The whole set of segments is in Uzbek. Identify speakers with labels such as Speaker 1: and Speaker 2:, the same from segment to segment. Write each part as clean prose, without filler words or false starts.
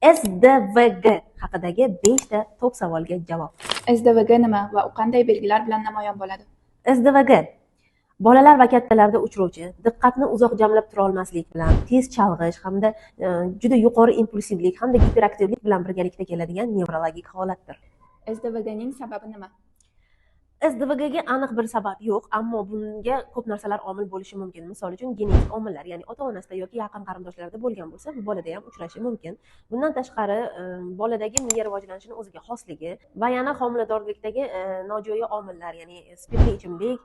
Speaker 1: SDVG haqidagi 5 ta top savolga javob.
Speaker 2: SDVG nima va u qanday belgilar bilan namoyon bo'ladi?
Speaker 1: SDVG bolalar va kattalarda uchrovchi, diqqatni uzoq jamlab tura olmaslik bilan, tez chalg'ish hamda juda yuqori impulsivlik hamda giperaktivlik bilan birgalikda keladigan nevrologik holatdir.
Speaker 2: SDVG ning sababi nima?
Speaker 1: SDVG ga aniq bir sabab yo'q, ammo bunga ko'p narsalar omil bo'lishi mumkin. Misol uchun genetik omillar, ya'ni ota-onasida yoki yaqin qarindoshlarda bo'lgan bo'lsa, bu bolada ham uchrashi mumkin. Bundan tashqari, boladagi miya rivojlanishining o'ziga xosligi va yana homiladorlikdagi nojo'ya omillar, ya'ni spirtli ichimlik,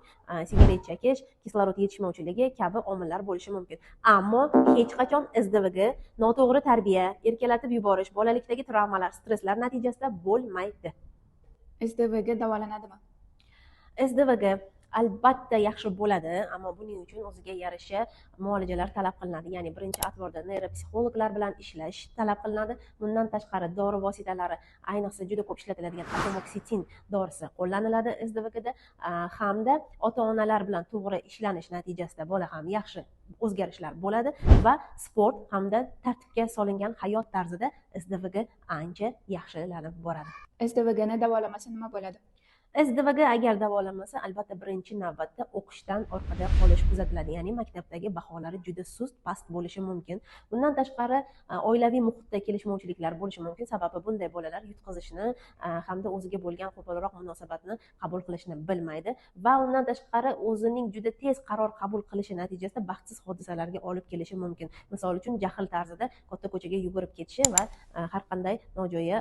Speaker 1: sigaret chekish, kislorod yetishmovchiligi kabi omillar bo'lishi mumkin. Ammo hech qachon SDVG noto'g'ri tarbiya, erkalatib yuborish, bolalikdagi travmalar, stresslar natijasida bo'lmaydi.
Speaker 2: SDVG davolanadimi?
Speaker 1: SDVG albatta yaxshi bo'ladi, ammo buning uchun o'ziga yarasha muolajalar talab qilinadi. Ya'ni birinchi atvorda neyropsixologlar bilan ishlash talab qilinadi. Bundan tashqari dori vositalari, ayniqsa juda ko'p ishlatiladigan atomoksitin dorisi qo'llaniladi SDVG da, hamda ota-onalar bilan to'g'ri ishlanish natijasida bola ham yaxshi o'zgarishlar bo'ladi va sport hamda tartibga solingan hayot tarzida SDVG ancha yaxshilanib boradi.
Speaker 2: SDVG ni davolamasa nima bo'ladi?
Speaker 1: SDVG agar davolanmasa, albatta birinchi navbatda o'qishdan orqada qolish kuzatiladi, ya'ni maktabdagi baholari juda sust, past bo'lishi mumkin. Bundan tashqari oilaviy muhitda kelishmovchiliklar bo'lishi mumkin, sababi bunday bolalar yutqazishni hamda o'ziga bo'lgan qo'polroq munosabatni qabul qilishni bilmaydi va undan tashqari o'zining juda tez qaror qabul qilishi natijasida baxtsiz hodisalarga olib kelishi mumkin. Misol uchun jahl tarzida katta ko'chaga yugurib ketishi va har qanday nojo'ya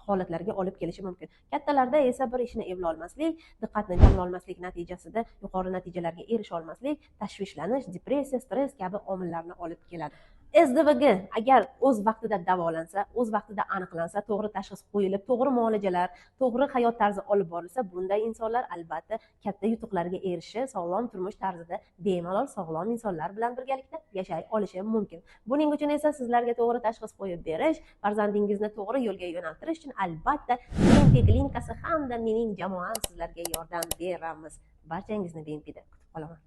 Speaker 1: holatlarga olib kelishi mumkin. Kattalarda esa bir ishni eplay olmaslik, diqqatni jamlay olmaslik natijasida yuqori natijalarga erisha olmaslik, tashvishlanish, depressiya, stress kabi omillarni olib keladi. SDVG agar o'z vaqtida davolansa, o'z vaqtida aniqlansa, to'g'ri tashxis qo'yilib, to'g'ri muolajalar, to'g'ri hayot tarzi olib borilsa, bunday insonlar albatta katta yutuqlarga erishishi, sog'lom turmush tarzida bemalol sog'lom insonlar bilan birgalikda yashay olishi mumkin. Buning uchun esa sizlarga to'g'ri tashxis qo'yib berish, farzandingizni to'g'ri yo'lga yo'naltirish uchun albatta BMP klinikasi hamda mening jamoam sizlarga yordam beramiz. Barchangizni BMPda kutib qolaman.